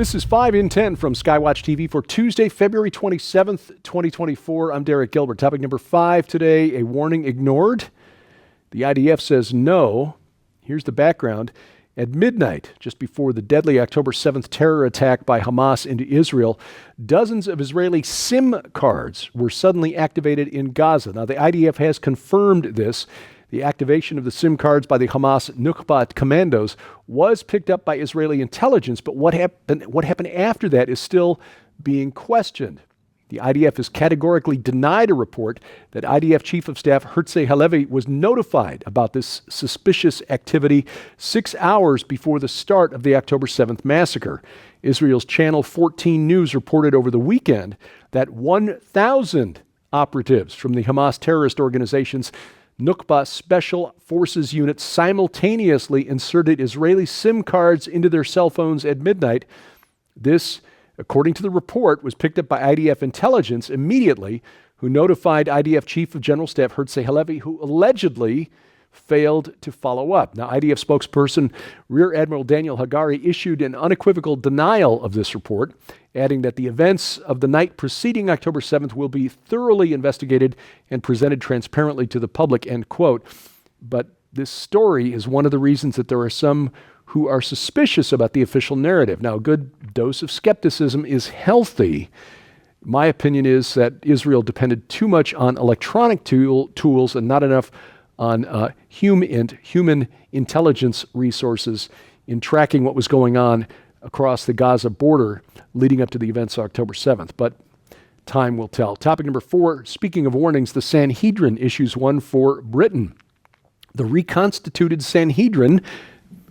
This is 5 in 10 from Skywatch TV for Tuesday, February 27th, 2024. I'm Derek Gilbert. Topic number 5 today, a warning ignored. The IDF says no. Here's the background. At midnight, just before the deadly October 7th terror attack by Hamas into Israel, dozens of Israeli SIM cards were suddenly activated in Gaza. Now, the IDF has confirmed this. The activation of the SIM cards by the Hamas Nukba commandos was picked up by Israeli intelligence, but what happened after that is still being questioned. The IDF has categorically denied a report that IDF Chief of Staff Herzi Halevi was notified about this suspicious activity 6 hours before the start of the October 7th massacre. Israel's Channel 14 News reported over the weekend that 1,000 operatives from the Hamas terrorist organization's Nukba Special Forces unit simultaneously inserted Israeli SIM cards into their cell phones at midnight. This, according to the report, was picked up by IDF intelligence immediately, who notified IDF Chief of General Staff Herzi Halevi, who allegedly failed to follow up. Now, IDF spokesperson Rear Admiral Daniel Hagari issued an unequivocal denial of this report, adding that the events of the night preceding October 7th will be thoroughly investigated and presented transparently to the public, end quote. But this story is one of the reasons that there are some who are suspicious about the official narrative. Now, a good dose of skepticism is healthy. My opinion is that Israel depended too much on electronic tools and not enough on human intelligence resources in tracking what was going on across the Gaza border leading up to the events of October 7th. But time will tell. Topic number 4, speaking of warnings, the Sanhedrin issues one for Britain. The reconstituted Sanhedrin,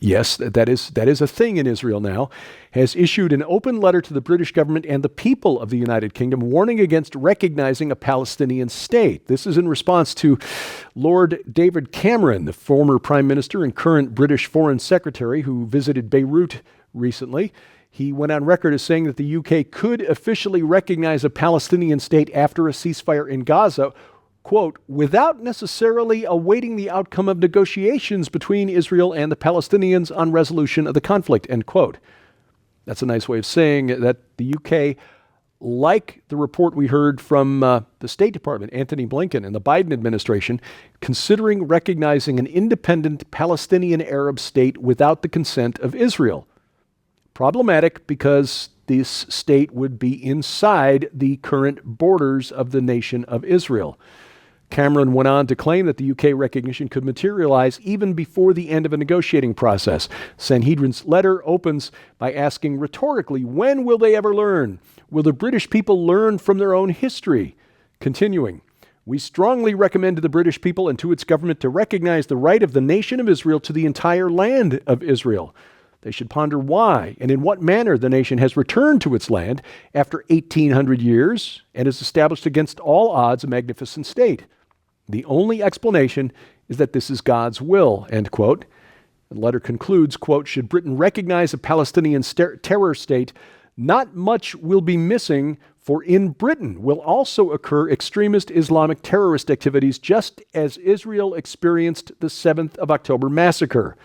yes, that is a thing in Israel now, has issued an open letter to the British government and the people of the United Kingdom warning against recognizing a Palestinian state. This is in response to Lord David Cameron, the former Prime Minister and current British Foreign Secretary who visited Beirut recently. He went on record as saying that the UK could officially recognize a Palestinian state after a ceasefire in Gaza, quote, without necessarily awaiting the outcome of negotiations between Israel and the Palestinians on resolution of the conflict, end quote. That's a nice way of saying that the UK, like the report we heard from the State Department, Anthony Blinken, and the Biden administration, considering recognizing an independent Palestinian Arab state without the consent of Israel. Problematic because this state would be inside the current borders of the nation of Israel. Cameron went on to claim that the UK recognition could materialize even before the end of a negotiating process. Sanhedrin's letter opens by asking rhetorically, when will they ever learn? Will the British people learn from their own history? Continuing, we strongly recommend to the British people and to its government to recognize the right of the nation of Israel to the entire land of Israel. They should ponder why and in what manner the nation has returned to its land after 1,800 years and has established against all odds a magnificent state. The only explanation is that this is God's will, end quote. The letter concludes, quote, should Britain recognize a Palestinian terror state, not much will be missing, for in Britain will also occur extremist Islamic terrorist activities just as Israel experienced the 7th of October massacre.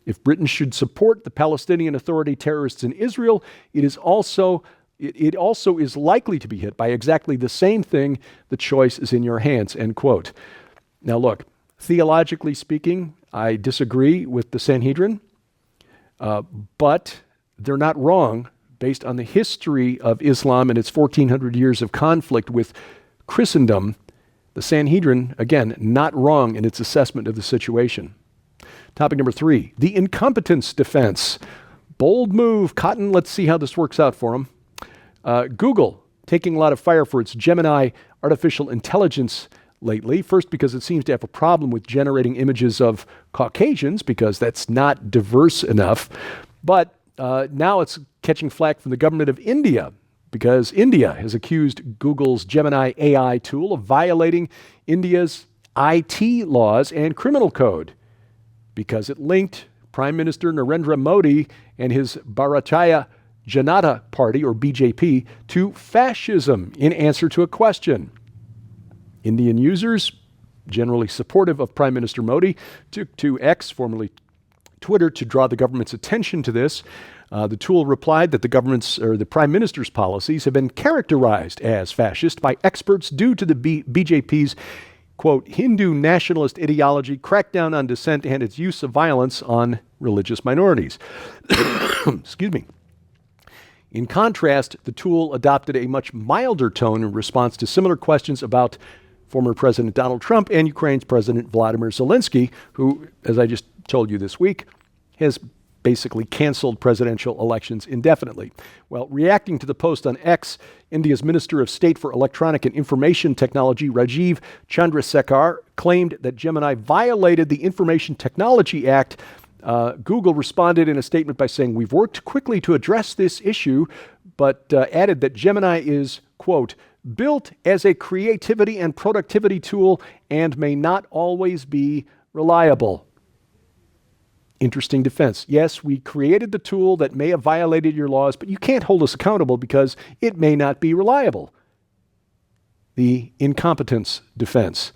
If Britain should support the Palestinian Authority terrorists in Israel, it also is likely to be hit by exactly the same thing. The choice is in your hands, end quote. Now look, theologically speaking, I disagree with the Sanhedrin, but they're not wrong based on the history of Islam and its 1,400 years of conflict with Christendom. The Sanhedrin, again, not wrong in its assessment of the situation. Topic number 3, the incompetence defense. Bold move, Cotton. Let's see how this works out for them. Google taking a lot of fire for its Gemini artificial intelligence lately. First, because it seems to have a problem with generating images of Caucasians because that's not diverse enough. But now it's catching flack from the government of India because India has accused Google's Gemini AI tool of violating India's IT laws and criminal code, because it linked Prime Minister Narendra Modi and his Bharatiya Janata Party, or BJP, to fascism in answer to a question. Indian users, generally supportive of Prime Minister Modi, took to X, formerly Twitter, to draw the government's attention to this. The tool replied that the government's or the prime minister's policies have been characterized as fascist by experts due to the BJP's, quote, Hindu nationalist ideology, crackdown on dissent, and its use of violence on religious minorities. Excuse me. In contrast, the tool adopted a much milder tone in response to similar questions about former President Donald Trump and Ukraine's President Vladimir Zelensky, who, as I just told you this week, has basically canceled presidential elections indefinitely. Well, reacting to the post on X, India's Minister of State for Electronic and Information Technology, Rajiv Chandrasekhar, claimed that Gemini violated the Information Technology Act. Google responded in a statement by saying, "We've worked quickly to address this issue," but added that Gemini is, quote, built as a creativity and productivity tool and may not always be reliable. Interesting defense. Yes, we created the tool that may have violated your laws, but you can't hold us accountable because it may not be reliable. The incompetence defense.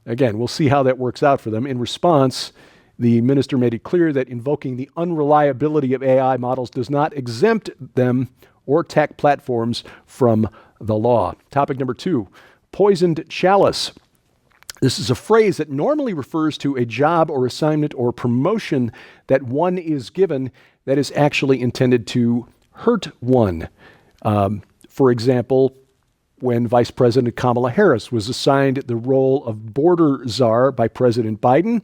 Again, we'll see how that works out for them. In response, the minister made it clear that invoking the unreliability of AI models does not exempt them or tech platforms from the law. Topic number 2, poisoned chalice. This is a phrase that normally refers to a job or assignment or promotion that one is given that is actually intended to hurt one. For example, when Vice President Kamala Harris was assigned the role of border czar by President Biden,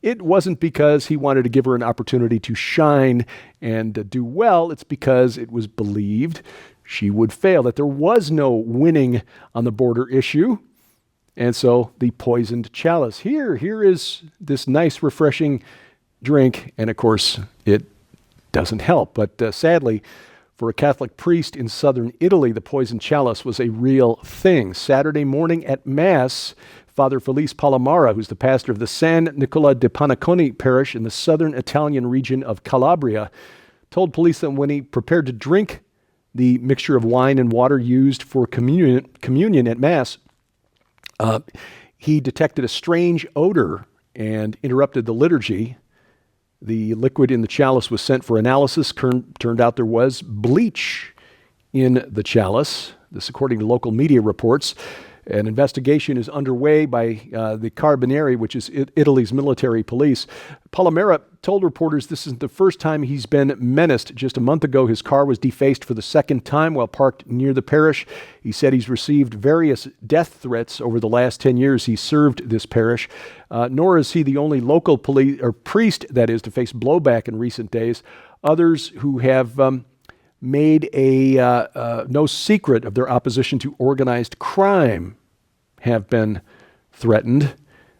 it wasn't because he wanted to give her an opportunity to shine and do well. It's because it was believed she would fail, that there was no winning on the border issue. And so the poisoned chalice. Here is this nice, refreshing drink. And of course, it doesn't help. But sadly, for a Catholic priest in southern Italy, the poisoned chalice was a real thing. Saturday morning at Mass, Father Felice Palomara, who's the pastor of the San Nicola de Panaconi parish in the southern Italian region of Calabria, told police that when he prepared to drink the mixture of wine and water used for communion at Mass, he detected a strange odor and interrupted the liturgy. The liquid in the chalice was sent for analysis. Turned out there was bleach in the chalice. This according to local media reports. An investigation is underway by the Carabinieri, which is Italy's military police. Palomera told reporters this isn't the first time he's been menaced. Just a month ago, his car was defaced for the second time while parked near the parish. He said he's received various death threats over the last 10 years he served this parish. Nor is he the only local police or priest, that is, to face blowback in recent days. Others who have made no secret of their opposition to organized crime have been threatened.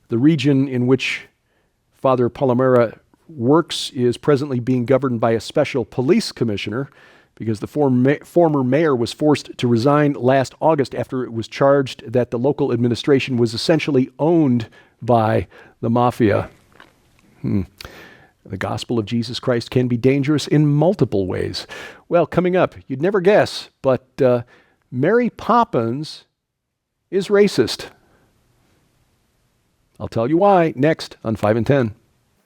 The region in which Father Palomera works is presently being governed by a special police commissioner because the former mayor was forced to resign last August after it was charged that the local administration was essentially owned by the mafia. The gospel of Jesus Christ can be dangerous in multiple ways. Well, coming up, you'd never guess, but Mary Poppins is racist. I'll tell you why next on 5 and 10.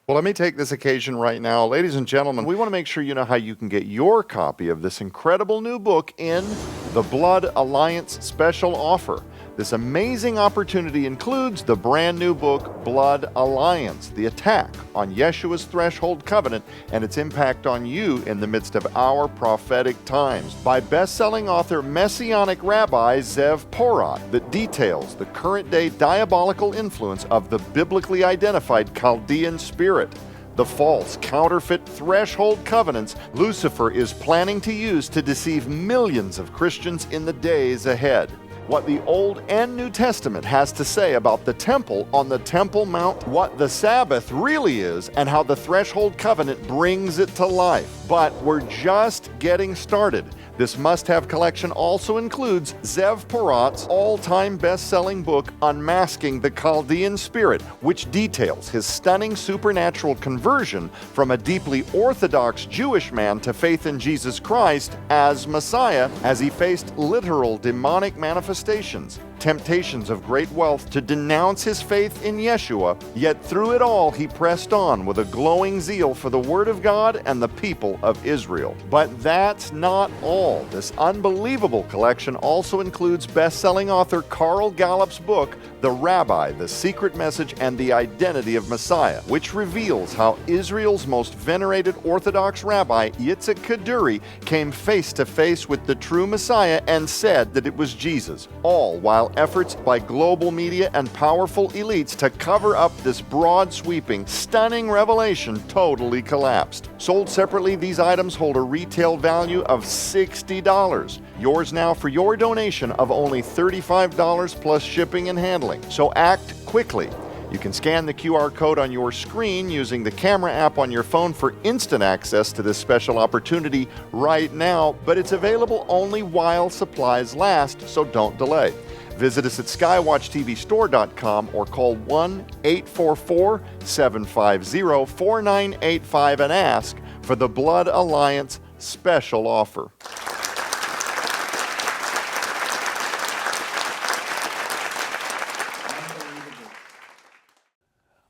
Well, let me take this occasion right now. Ladies and gentlemen, we want to make sure you know how you can get your copy of this incredible new book in the Blood Alliance special offer. This amazing opportunity includes the brand new book, Blood Alliance, the attack on Yeshua's threshold covenant and its impact on you in the midst of our prophetic times, by best-selling author Messianic Rabbi Zev Porat, that details the current-day diabolical influence of the biblically identified Chaldean spirit, the false, counterfeit threshold covenants Lucifer is planning to use to deceive millions of Christians in the days ahead. What the Old and New Testament has to say about the temple on the Temple Mount, what the Sabbath really is, and how the threshold covenant brings it to life. But we're just getting started. This must-have collection also includes Zev Porat's all-time best-selling book, Unmasking the Chaldean Spirit, which details his stunning supernatural conversion from a deeply Orthodox Jewish man to faith in Jesus Christ as Messiah as he faced literal demonic manifestations. temptations of great wealth to denounce his faith in Yeshua, yet through it all he pressed on with a glowing zeal for the Word of God and the people of Israel. But that's not all. This unbelievable collection also includes best-selling author Carl Gallup's book, The Rabbi, The Secret Message and the Identity of Messiah, which reveals how Israel's most venerated Orthodox rabbi, Yitzhak Kaduri, came face to face with the true Messiah and said that it was Jesus, all while efforts by global media and powerful elites to cover up this broad sweeping, stunning revelation totally collapsed. Sold separately, these items hold a retail value of $60. Yours now for your donation of only $35 plus shipping and handling. So act quickly. You can scan the QR code on your screen using the camera app on your phone for instant access to this special opportunity right now, but it's available only while supplies last, so don't delay. Visit us at skywatchtvstore.com or call 1-844-750-4985 and ask for the Blood Alliance special offer.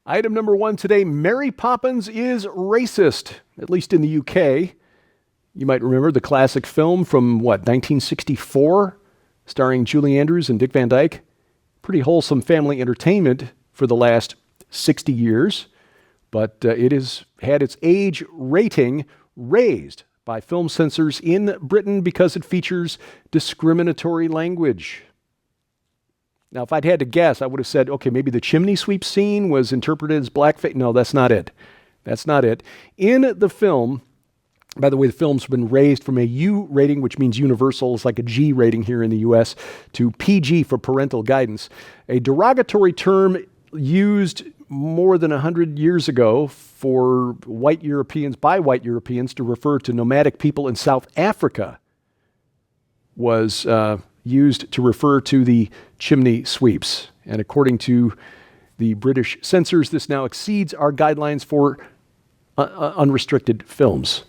Item number 1 today, Mary Poppins is racist, at least in the UK. You might remember the classic film from, 1964, starring Julie Andrews and Dick Van Dyke. Pretty wholesome family entertainment for the last 60 years, but it has had its age rating raised by film censors in Britain because it features discriminatory language. Now, if I'd had to guess, I would have said, okay, maybe the chimney sweep scene was interpreted as blackface. No, that's not it. That's not it. In the film, by the way, the film's been raised from a U rating, which means universal, it's like a G rating here in the U.S., to PG for parental guidance. A derogatory term used more than 100 years ago for white Europeans, by white Europeans, to refer to nomadic people in South Africa was used to refer to the chimney sweeps. And according to the British censors, this now exceeds our guidelines for unrestricted films.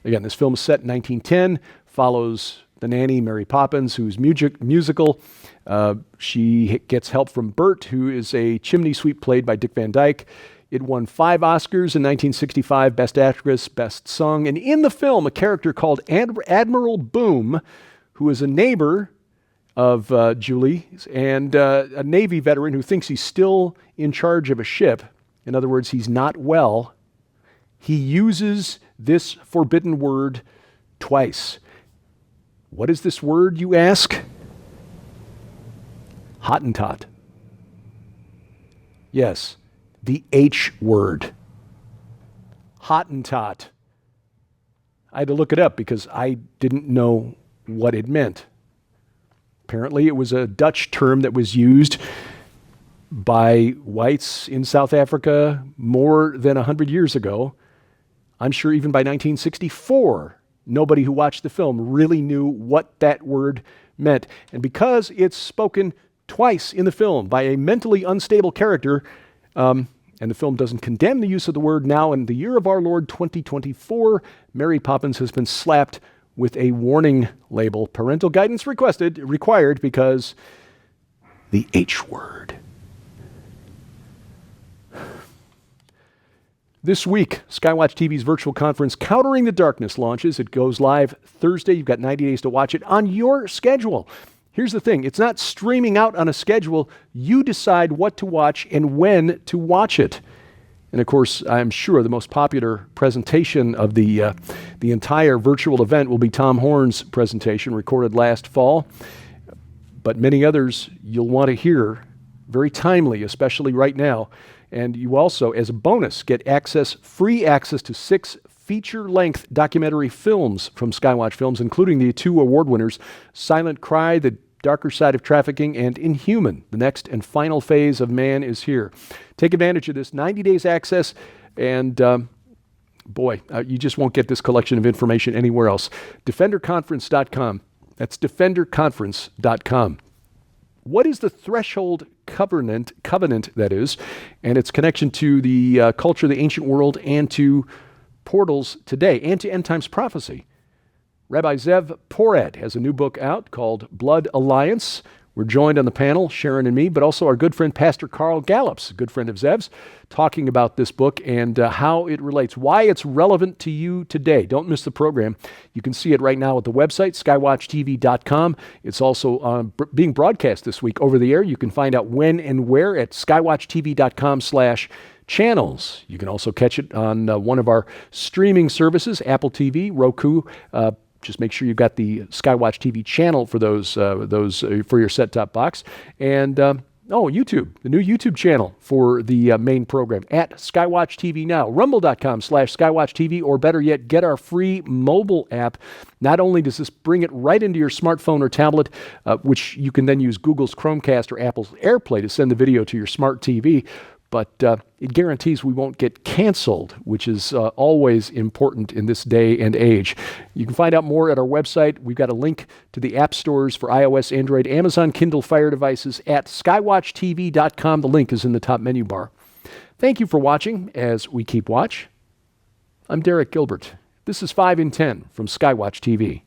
Again, this film is set in 1910, follows the nanny, Mary Poppins, who's musical. She gets help from Bert, who is a chimney sweep played by Dick Van Dyke. It won 5 Oscars in 1965, Best Actress, Best Song. And in the film, a character called Admiral Boom, who is a neighbor of Julie's and a Navy veteran who thinks he's still in charge of a ship. In other words, he's not well. He uses this forbidden word twice. What is this word, you ask? Hottentot. Yes, the H word. Hottentot. I had to look it up because I didn't know what it meant. Apparently, it was a Dutch term that was used by whites in South Africa more than 100 years ago. I'm sure even by 1964, nobody who watched the film really knew what that word meant. And because it's spoken twice in the film by a mentally unstable character, and the film doesn't condemn the use of the word, now in the year of our Lord 2024, Mary Poppins has been slapped with a warning label, parental guidance required because the H word. This week, Skywatch TV's virtual conference, Countering the Darkness, launches. It goes live Thursday. You've got 90 days to watch it on your schedule. Here's the thing. It's not streaming out on a schedule. You decide what to watch and when to watch it. And of course, I'm sure the most popular presentation of the entire virtual event will be Tom Horn's presentation, recorded last fall. But many others you'll want to hear, very timely, especially right now. And you also, as a bonus, get free access to 6 feature-length documentary films from Skywatch Films, including the 2 award winners, Silent Cry, The Darker Side of Trafficking, and Inhuman, the next and final phase of man is here. Take advantage of this 90 days access, and you just won't get this collection of information anywhere else. DefenderConference.com. That's DefenderConference.com. What is the threshold covenant that is, and its connection to the culture of the ancient world and to portals today and to end times prophecy? Rabbi Zev Pored has a new book out called Blood Alliance, We're joined on the panel, Sharon and me, but also our good friend Pastor Carl Gallups, a good friend of Zev's, talking about this book and how it relates, why it's relevant to you today. Don't miss the program. You can see it right now at the website, skywatchtv.com. It's also being broadcast this week over the air. You can find out when and where at skywatchtv.com/channels. You can also catch it on one of our streaming services, Apple TV, Roku. Just make sure you've got the Skywatch TV channel for those for your set-top box. And YouTube, the new YouTube channel for the main program at Skywatch TV now. Rumble.com/Skywatch TV, or better yet, get our free mobile app. Not only does this bring it right into your smartphone or tablet, which you can then use Google's Chromecast or Apple's AirPlay to send the video to your smart TV, but it guarantees we won't get canceled, which is always important in this day and age. You can find out more at our website. We've got a link to the app stores for iOS, Android, Amazon Kindle Fire devices at skywatchtv.com. The link is in the top menu bar. Thank you for watching as we keep watch. I'm Derek Gilbert. This is 5 in 10 from Skywatch TV.